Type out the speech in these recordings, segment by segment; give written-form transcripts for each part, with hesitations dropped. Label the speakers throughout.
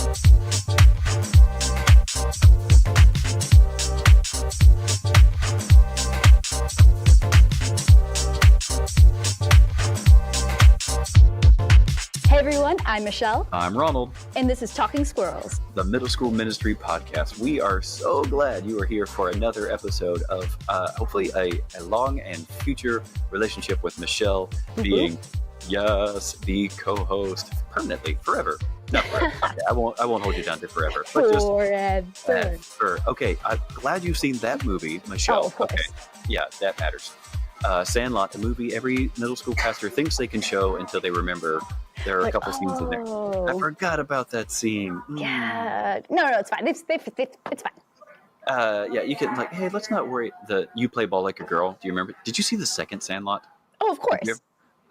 Speaker 1: Hey everyone, I'm Michelle.
Speaker 2: I'm Ronald.
Speaker 1: And this is Talking Squirrels,
Speaker 2: the Middle School Ministry Podcast. We are so glad you are here for another episode of hopefully a long and future relationship with Michelle being, yes, the co-host permanently, forever. Not forever. Okay, I won't hold you down to forever. But forever. Okay, I'm glad you've seen that movie, Michelle.
Speaker 1: Oh, of course.
Speaker 2: Okay, yeah, that matters. Sandlot, the movie every middle school pastor thinks they can show until they remember there are a couple scenes in there. I forgot about that scene.
Speaker 1: Yeah. No, it's fine. It's fine.
Speaker 2: Yeah, you can hey, let's not worry. You play ball like a girl. Do you remember? Did you see the second Sandlot?
Speaker 1: Oh, of course.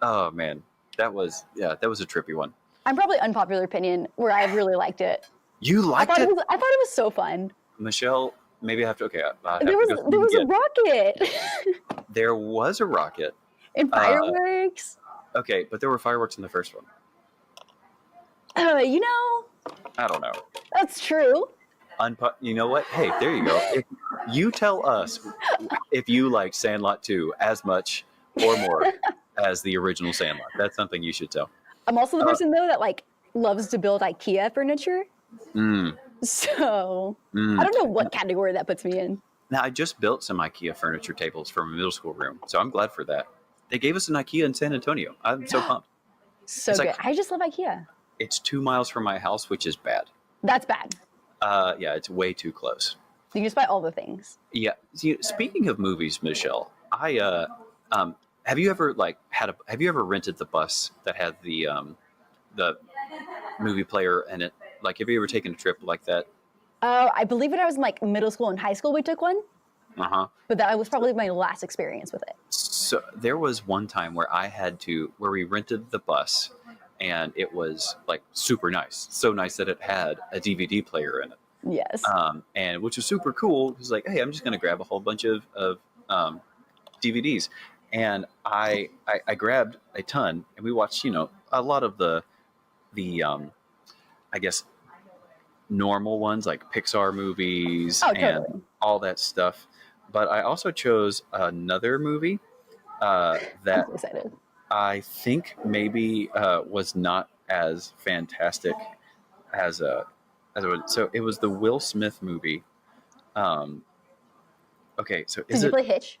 Speaker 2: Oh man, that was a trippy one.
Speaker 1: I'm probably unpopular opinion where I really liked it.
Speaker 2: You liked it?
Speaker 1: I thought it was so fun.
Speaker 2: Michelle, maybe I have to. Okay,
Speaker 1: there was a rocket.
Speaker 2: There was a rocket.
Speaker 1: And fireworks.
Speaker 2: Okay, but there were fireworks in the first one.
Speaker 1: You know.
Speaker 2: I don't know.
Speaker 1: That's true.
Speaker 2: You know what? Hey, there you go. If you tell us if you like Sandlot 2 as much or more as the original Sandlot. That's something you should tell.
Speaker 1: I'm also the person, though, that loves to build IKEA furniture. So I don't know what category that puts me in.
Speaker 2: Now, I just built some IKEA furniture tables from a middle school room, so I'm glad for that. They gave us an IKEA in San Antonio. I'm so pumped.
Speaker 1: So good. I just love IKEA.
Speaker 2: It's 2 miles from my house, which is bad.
Speaker 1: That's bad.
Speaker 2: Yeah, it's way too close.
Speaker 1: You can just buy all the things.
Speaker 2: Yeah. Speaking of movies, Michelle, have you ever have you ever rented the bus that had the movie player in it? Like, have you ever taken a trip like that?
Speaker 1: Oh, I believe when I was in middle school and high school, we took one. But that was probably my last experience with it.
Speaker 2: So there was one time where we rented the bus, and it was super nice. So nice that it had a DVD player in it.
Speaker 1: Yes.
Speaker 2: And which was super cool. It was like, hey, I'm just going to grab a whole bunch of DVDs. And I grabbed a ton, and we watched, a lot of the I guess, normal ones like Pixar movies and all that stuff. But I also chose another movie that I think maybe was not as fantastic as so it was the Will Smith movie. Okay, so
Speaker 1: did you play Hitch?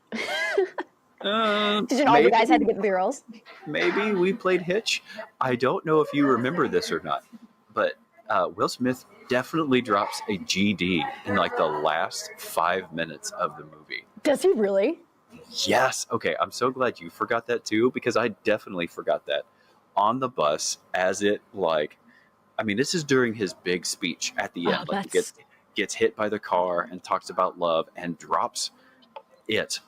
Speaker 1: Did all the guys had to get the girls?
Speaker 2: Maybe we played Hitch. I don't know if you remember this or not, but Will Smith definitely drops a GD in the last 5 minutes of the movie.
Speaker 1: Does he really?
Speaker 2: Yes. Okay, I'm so glad you forgot that too, because I definitely forgot that on the bus as it this is during his big speech at the end. He gets hit by the car and talks about love and drops it.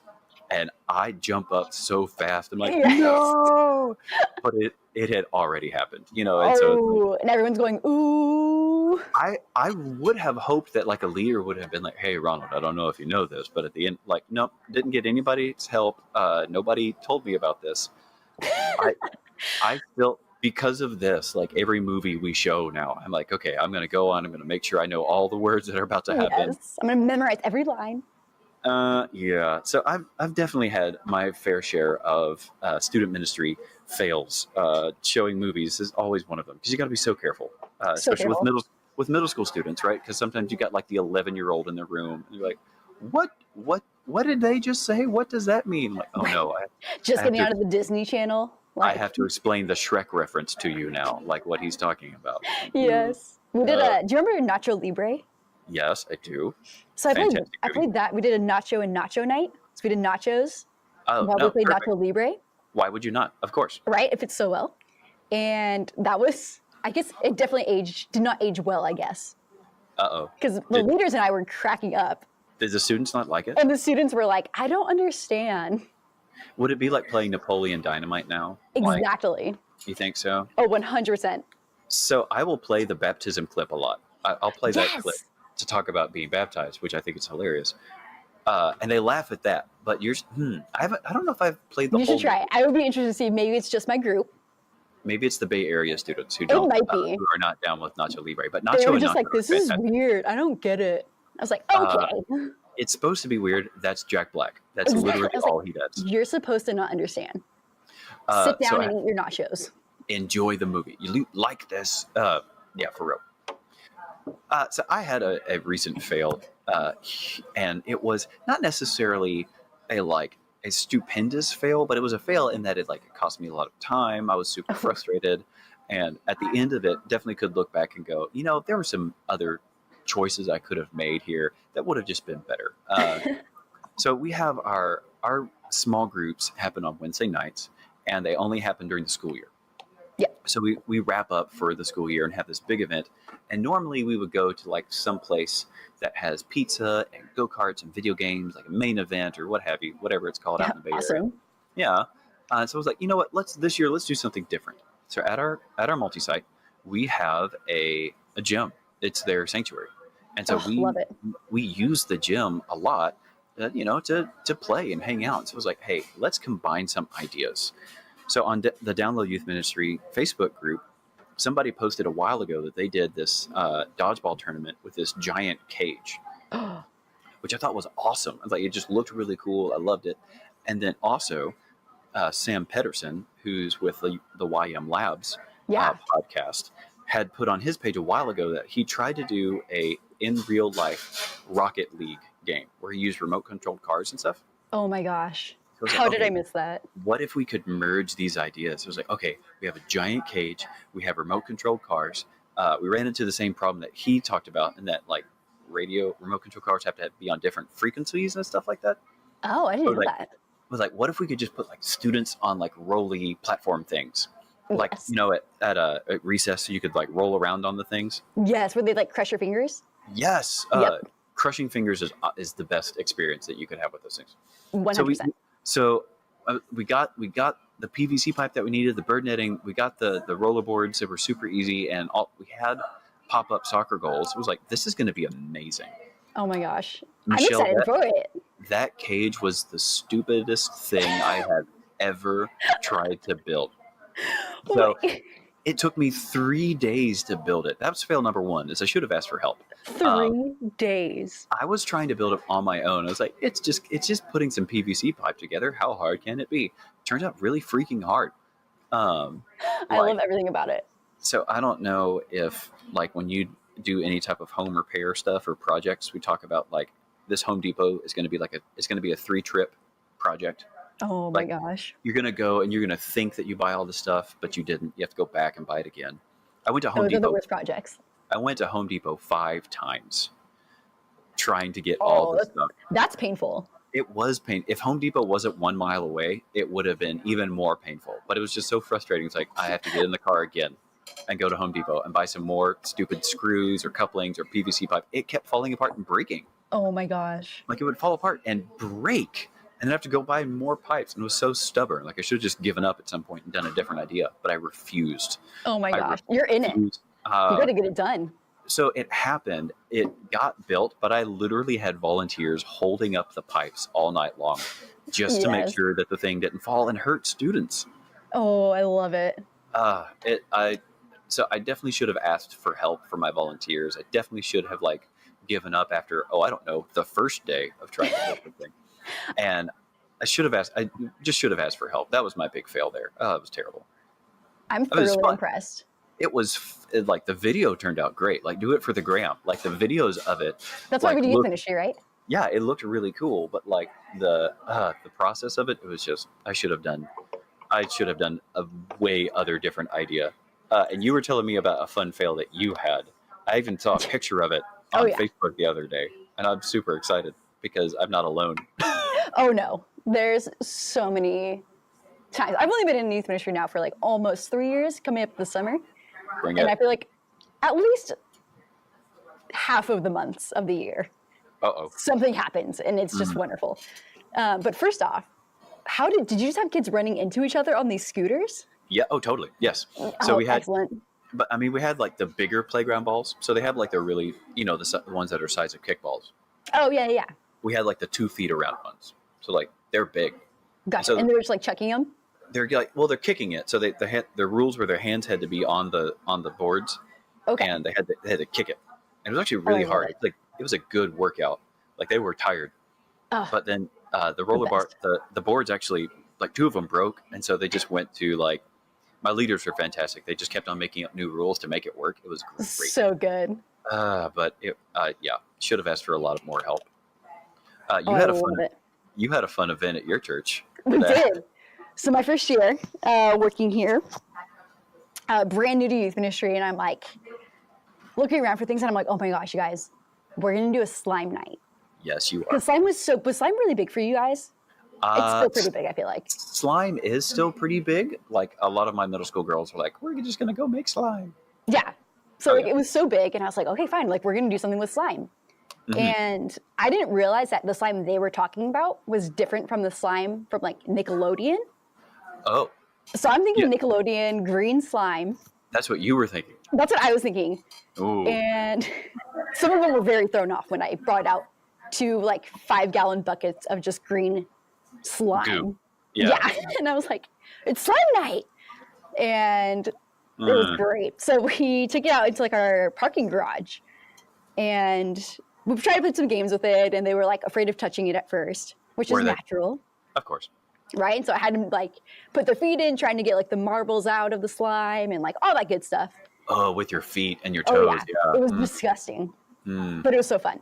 Speaker 2: And I jump up so fast. I'm like, no! But it had already happened, and
Speaker 1: everyone's going, ooh.
Speaker 2: I would have hoped that a leader would have been like, hey, Ronald, I don't know if you know this, but at the end, nope, didn't get anybody's help. Nobody told me about this. I feel because of this, every movie we show now, I'm like, okay, I'm going to go on. I'm going to make sure I know all the words that are about to happen.
Speaker 1: Yes, I'm going to memorize every line.
Speaker 2: Yeah. So I've definitely had my fair share of student ministry fails. Showing movies is always one of them because you got to be so careful, especially with middle school students, right? Because sometimes you got the 11-year-old in the room, and you're like, what did they just say? What does that mean? Oh no,
Speaker 1: just getting out of the Disney Channel.
Speaker 2: I have to explain the Shrek reference to you now, what he's talking about.
Speaker 1: Yes, we did. Do you remember Nacho Libre?
Speaker 2: Yes, I do.
Speaker 1: So I played that. We did a nacho and nacho night. So we did nachos while we played Nacho Libre.
Speaker 2: Why would you not? Of course.
Speaker 1: Right? It fits so well. And that was, I guess it definitely did not age well, I guess.
Speaker 2: Uh-oh.
Speaker 1: Because the leaders and I were cracking up.
Speaker 2: Did the students not like it?
Speaker 1: And the students were like, I don't understand.
Speaker 2: Would it be like playing Napoleon Dynamite now?
Speaker 1: Exactly.
Speaker 2: You think so?
Speaker 1: Oh, 100%.
Speaker 2: So I will play the baptism clip a lot. I'll play that clip to talk about being baptized, which I think is hilarious. And they laugh at that. But I don't know if I've played the whole.
Speaker 1: You should try it. I would be interested to see. Maybe it's just my group.
Speaker 2: maybe it's the Bay Area students who
Speaker 1: It
Speaker 2: don't
Speaker 1: might be.
Speaker 2: who are not down with Nacho Libre, but
Speaker 1: They
Speaker 2: Nacho
Speaker 1: were
Speaker 2: and
Speaker 1: just
Speaker 2: Nacho
Speaker 1: like,
Speaker 2: are
Speaker 1: this is
Speaker 2: fantastic.
Speaker 1: weird. I don't get it. I was like, okay.
Speaker 2: It's supposed to be weird. That's Jack Black. That's
Speaker 1: Exactly.
Speaker 2: literally
Speaker 1: I was
Speaker 2: all
Speaker 1: like,
Speaker 2: he does.
Speaker 1: you're supposed to not understand. Sit
Speaker 2: So
Speaker 1: down and eat your nachos.
Speaker 2: enjoy the movie. You like this? Yeah, for real. So I had a recent fail, and it was not necessarily a stupendous fail, but it was a fail in that it cost me a lot of time. I was super frustrated, and at the end of it, definitely could look back and go, there were some other choices I could have made here that would have just been better. So we have our small groups happen on Wednesday nights, and they only happen during the school year.
Speaker 1: Yeah.
Speaker 2: So we wrap up for the school year and have this big event. And normally we would go to some place that has pizza and go-karts and video games, like a main event or what have you, whatever it's called out in the Bay Area.
Speaker 1: Awesome.
Speaker 2: Yeah. So I was like, you know what? This year let's do something different. So at our multi-site, we have a gym. It's their sanctuary, and so we use the gym a lot, to play and hang out. So I was like, hey, let's combine some ideas. So on the Download Youth Ministry Facebook group, somebody posted a while ago that they did this dodgeball tournament with this giant cage, which I thought was awesome. I was like, it just looked really cool. I loved it. And then also Sam Pedersen, who's with the YM Labs podcast, had put on his page a while ago that he tried to do a in real life Rocket League game where he used remote controlled cars and stuff.
Speaker 1: Oh my gosh.
Speaker 2: So
Speaker 1: How did I miss that?
Speaker 2: What if we could merge these ideas? It was like, okay, we have a giant cage, we have remote controlled cars. We ran into the same problem that he talked about, and that remote control cars have to be on different frequencies and stuff like that.
Speaker 1: Oh, I didn't know that.
Speaker 2: I was like, what if we could just put students on rolly platform things?
Speaker 1: Yes.
Speaker 2: At recess, so you could roll around on the things.
Speaker 1: Yes, where they crush your fingers.
Speaker 2: Yes.
Speaker 1: Yep.
Speaker 2: Crushing fingers is the best experience that you could have with those things.
Speaker 1: 100%.
Speaker 2: So we got the PVC pipe that we needed, the bird netting. We got the rollerboards that were super easy, and we had pop-up soccer goals. It was like, this is going to be amazing.
Speaker 1: Oh my gosh.
Speaker 2: Michelle,
Speaker 1: I'm excited for it.
Speaker 2: That cage was the stupidest thing I have ever tried to build. So it took me 3 days to build it. That was fail number one, is I should have asked for help.
Speaker 1: 3 days.
Speaker 2: I was trying to build it on my own. I was like, it's just putting some PVC pipe together. How hard can it be? Turns out really freaking hard.
Speaker 1: I love everything about it.
Speaker 2: So I don't know if when you do any type of home repair stuff or projects, we talk about this Home Depot is going to be it's going to be a 3-trip project.
Speaker 1: Oh my gosh.
Speaker 2: You're going to go and you're going to think that you buy all the stuff, but you didn't. You have to go back and buy it again. I went to Home Depot.
Speaker 1: Those are the worst projects.
Speaker 2: I went to Home Depot 5 times trying to get all the stuff.
Speaker 1: That's painful.
Speaker 2: It was pain. If Home Depot wasn't 1 mile away, it would have been even more painful. But it was just so frustrating. It's like, I have to get in the car again and go to Home Depot and buy some more stupid screws or couplings or PVC pipe. It kept falling apart and breaking.
Speaker 1: Oh my gosh.
Speaker 2: It would fall apart and break. And then I have to go buy more pipes. And it was so stubborn. I should have just given up at some point and done a different idea. But I refused.
Speaker 1: Oh my gosh. You're in it. You got to get it done.
Speaker 2: So it happened. It got built, but I literally had volunteers holding up the pipes all night long just to make sure that the thing didn't fall and hurt students.
Speaker 1: Oh, I love it.
Speaker 2: So I definitely should have asked for help from my volunteers. I definitely should have given up after, I don't know, the first day of trying to build the thing. And I just should have asked for help. That was my big fail there. It was terrible.
Speaker 1: I'm thoroughly impressed.
Speaker 2: It was the video turned out great. Do it for the gram. The videos of it.
Speaker 1: That's why we do youth ministry, right?
Speaker 2: Yeah, it looked really cool, but the process of it, it was just I should have done a way other different idea. And you were telling me about a fun fail that you had. I even saw a picture of it on Facebook the other day, and I'm super excited because I'm not alone.
Speaker 1: Oh no, there's so many times. I've only been in youth ministry now for almost 3 years, coming up this summer. I feel like at least half of the months of the year, something happens, and it's just wonderful. But first off, did you just have kids running into each other on these scooters?
Speaker 2: Yeah. Oh, totally. Yes. So we had,
Speaker 1: excellent.
Speaker 2: But I mean, we had the bigger playground balls. So they have the really, the ones that are size of kickballs.
Speaker 1: Oh yeah, yeah.
Speaker 2: We had the 2 feet around ones. So they're big.
Speaker 1: Gotcha. And they were just chucking them?
Speaker 2: they're like, well, they're kicking it, so their rules were their hands had to be on the boards,
Speaker 1: Okay.
Speaker 2: and they had to kick it. And it was actually really hard.
Speaker 1: It.
Speaker 2: It was a good workout. Like they were tired, but then the boards actually, like two of them broke, and so they just went to like, my leaders were fantastic. They just kept on making up new rules to make it work. It was great.
Speaker 1: So good.
Speaker 2: But should have asked for a lot of more help. You had a fun event at your church.
Speaker 1: We did. So my first year working here, brand new to youth ministry, and I'm like looking around for things, and I'm like, oh my gosh, you guys, we're gonna do a slime night.
Speaker 2: Yes, you are.
Speaker 1: Was slime really big for you guys? It's still pretty big, I feel like.
Speaker 2: Slime is still pretty big. Like a lot of my middle school girls were like, we're just gonna go make slime.
Speaker 1: Yeah. So it was so big, and I was like, okay, fine, like we're gonna do something with slime. Mm-hmm. And I didn't realize that the slime they were talking about was different from the slime from like Nickelodeon.
Speaker 2: Oh.
Speaker 1: So I'm thinking Nickelodeon green slime.
Speaker 2: That's what you were thinking.
Speaker 1: That's what I was thinking.
Speaker 2: Ooh.
Speaker 1: And some of them were very thrown off when I brought out 2 like 5-gallon buckets of just green slime.
Speaker 2: Goo. Yeah.
Speaker 1: And I was like, it's slime night. And it was great. So we took it out into like our parking garage, and we tried to play some games with it, and they were like afraid of touching it at first, which is natural.
Speaker 2: Of course.
Speaker 1: Right? And so I had them like put their feet in, trying to get like the marbles out of the slime and like all that good stuff.
Speaker 2: Oh, with your feet and your toes. Yeah.
Speaker 1: It was disgusting, but it was so fun.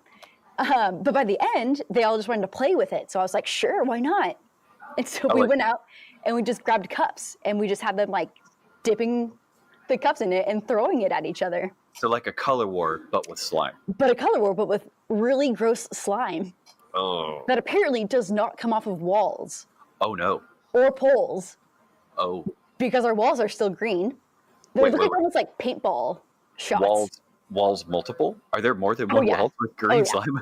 Speaker 1: But by the end, they all just wanted to play with it. So I was like, sure, why not? And so we went out and we just grabbed cups, and we just had them like dipping the cups in it and throwing it at each other.
Speaker 2: So like a color war, but with slime.
Speaker 1: But a color war, but with really gross slime.
Speaker 2: Oh.
Speaker 1: That apparently does not come off of walls.
Speaker 2: Oh, no.
Speaker 1: Or poles.
Speaker 2: Oh.
Speaker 1: Because our walls are still green. They look like almost like paintball shots.
Speaker 2: Walls multiple? Are there more than one walls with green slime?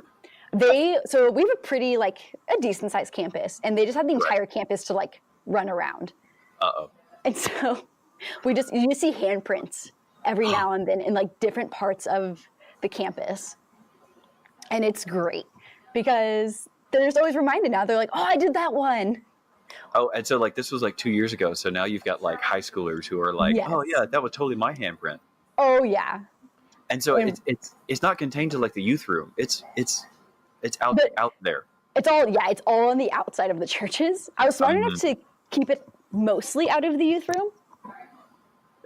Speaker 1: So we have a pretty, like, a decent sized campus, and they just had the entire campus to like run around.
Speaker 2: Uh-oh.
Speaker 1: And so you see handprints every now and then in like different parts of the campus. And it's great because they're just always reminded now. They're like, oh, I did that one.
Speaker 2: Oh, and so like this was like 2 years ago. So now you've got like high schoolers who are like, oh yeah, that was totally my handprint.
Speaker 1: Oh yeah.
Speaker 2: And so it's not contained to like the youth room. It's out there.
Speaker 1: It's all on the outside of the churches. I was smart enough to keep it mostly out of the youth room.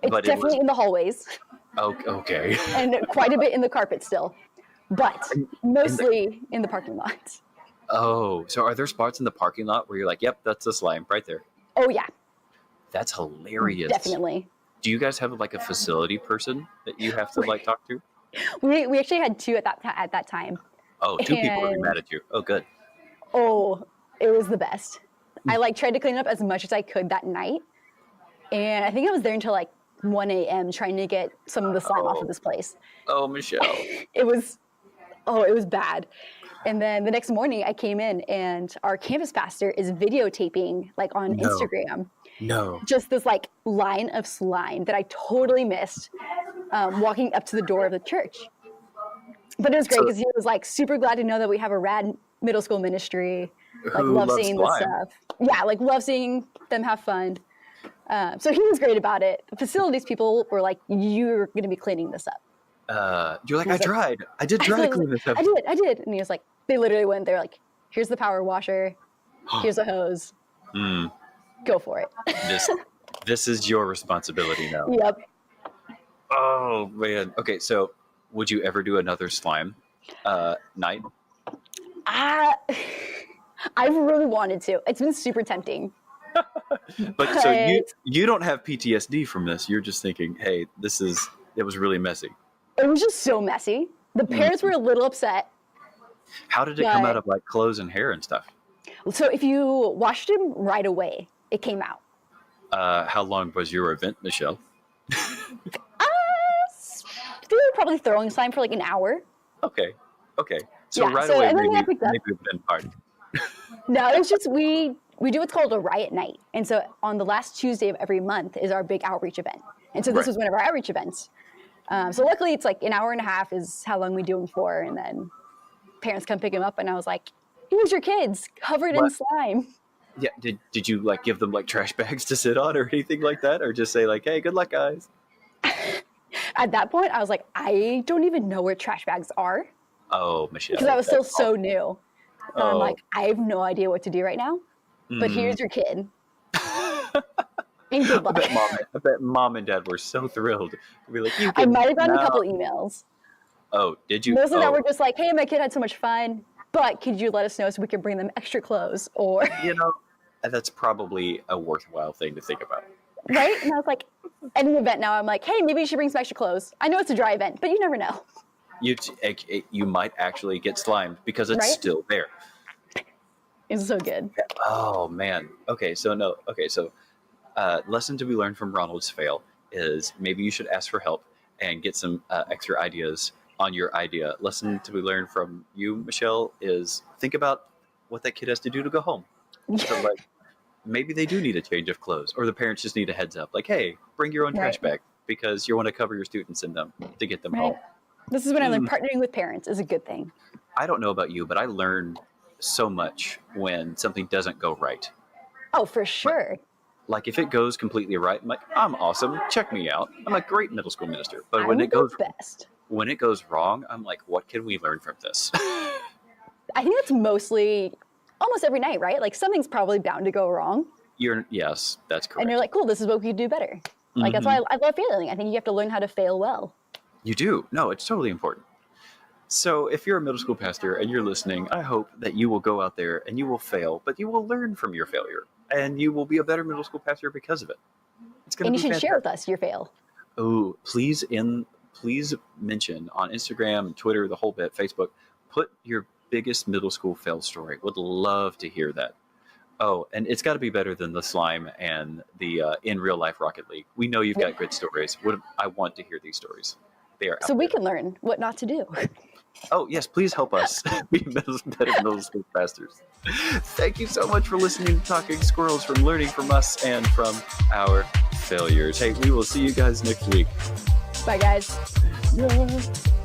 Speaker 1: It's definitely in the hallways.
Speaker 2: Oh, okay.
Speaker 1: And quite a bit in the carpet still, but mostly in the parking lots.
Speaker 2: Oh, so are there spots in the parking lot where you're like, yep, that's the slime right there?
Speaker 1: Oh, yeah.
Speaker 2: That's hilarious.
Speaker 1: Definitely.
Speaker 2: Do you guys have like a facility person that you have to like talk to?
Speaker 1: We actually had 2 at that time.
Speaker 2: Oh, 2 people would be mad at you. Oh, good.
Speaker 1: Oh, it was the best. I like tried to clean up as much as I could that night. And I think I was there until like 1 a.m. trying to get some of the slime off of this place.
Speaker 2: Oh, Michelle.
Speaker 1: It was bad. And then the next morning I came in, and our campus pastor is videotaping like on Instagram.
Speaker 2: No.
Speaker 1: Just this like line of slime that I totally missed walking up to the door of the church. But it was great because he was like super glad to know that we have a rad middle school ministry. Like love seeing this stuff. Yeah, like love seeing them have fun. So he was great about it. The facilities people were like, you're going to be cleaning this up.
Speaker 2: You're like, I did try to clean this up.
Speaker 1: I did. And he was like, they literally went, they're like, here's the power washer. Here's a hose. Go for it.
Speaker 2: This is your responsibility now.
Speaker 1: Yep.
Speaker 2: Oh, man. Okay, so would you ever do another slime night?
Speaker 1: I've really wanted to. It's been super tempting.
Speaker 2: But so you don't have PTSD from this. You're just thinking, hey, it was really messy.
Speaker 1: It was just so messy. The parents were a little upset.
Speaker 2: How did it come out of like clothes and hair and stuff?
Speaker 1: So if you washed them right away, it came out.
Speaker 2: How long was your event, Michelle?
Speaker 1: They were probably throwing slime for like an hour.
Speaker 2: Okay. So right away, maybe it would have been hard.
Speaker 1: No, it's just we do what's called a riot night. And so on the last Tuesday of every month is our big outreach event. And so this was one of our outreach events. So luckily it's like an hour and a half is how long we do them for. And then parents come pick them up, and I was like, here's your kids covered in slime.
Speaker 2: Yeah. Did you like give them like trash bags to sit on or anything like that, or just say like, "Hey, good luck, guys"?
Speaker 1: At that point, I was like, I don't even know where trash bags are
Speaker 2: Oh, Michelle,
Speaker 1: because I was still
Speaker 2: that's
Speaker 1: so
Speaker 2: awful.
Speaker 1: new. And I'm
Speaker 2: Oh.
Speaker 1: like, I have no idea what to do right now. But
Speaker 2: Mm.
Speaker 1: here's your kid, and good luck.
Speaker 2: I bet mom and dad were so thrilled. They'd be like, "You
Speaker 1: I
Speaker 2: can
Speaker 1: might have gotten a
Speaker 2: now."
Speaker 1: couple emails.
Speaker 2: Oh, did you?
Speaker 1: Most of them
Speaker 2: Oh,
Speaker 1: were just like, hey, my kid had so much fun, but could you let us know so we can bring them extra clothes? Or,
Speaker 2: you know, that's probably a worthwhile thing to think about.
Speaker 1: right? And I was like, at an event now, I'm like, hey, maybe you should bring some extra clothes. I know it's a dry event, but you never know.
Speaker 2: You might actually get slimed because it's
Speaker 1: Right?
Speaker 2: still there.
Speaker 1: It's so good.
Speaker 2: Oh man. Okay, so no. Okay, so lesson to be learned from Ronald's fail is maybe you should ask for help and get some extra ideas on your idea. Lesson to be learned from you, Michelle, is think about what that kid has to do to go home. So like maybe they do need a change of clothes, or the parents just need a heads up, like, hey, bring your own trash
Speaker 1: Right.
Speaker 2: bag because you want to cover your students in them to get them
Speaker 1: Right.
Speaker 2: home.
Speaker 1: This is when I learned partnering with parents is a good thing.
Speaker 2: I don't know about you, but I learn so much when something doesn't go right.
Speaker 1: Oh, for sure.
Speaker 2: Like if it goes completely right, I'm like, I'm awesome. Check me out. I'm a great middle school minister. But
Speaker 1: I'm the best.
Speaker 2: when it goes wrong, I'm like, what can we learn from this?
Speaker 1: I think that's mostly almost every night, right? Like something's probably bound to go wrong.
Speaker 2: Yes, that's correct.
Speaker 1: And you're like, cool, this is what we could do better. Like that's why I love failing. I think you have to learn how to fail well.
Speaker 2: You do. No, it's totally important. So if you're a middle school pastor and you're listening, I hope that you will go out there and you will fail, but you will learn from your failure and you will be a better middle school pastor because of it. It's going
Speaker 1: And
Speaker 2: to
Speaker 1: you
Speaker 2: be
Speaker 1: should
Speaker 2: fantastic.
Speaker 1: share with us your fail.
Speaker 2: Oh, please mention on Instagram, Twitter, the whole bit, Facebook, put your biggest middle school fail story. Would love to hear that. Oh, and it's got to be better than the slime and the in real life Rocket League. We know you've got good stories. I want to hear these stories. They are
Speaker 1: So
Speaker 2: out
Speaker 1: we
Speaker 2: there.
Speaker 1: can learn what not to do.
Speaker 2: Oh, yes, please help us be better middle school pastors. Thank you so much for listening to Talking Squirrels, from learning from us and from our failures. Hey, we will see you guys next week.
Speaker 1: Bye, guys.
Speaker 2: Yeah.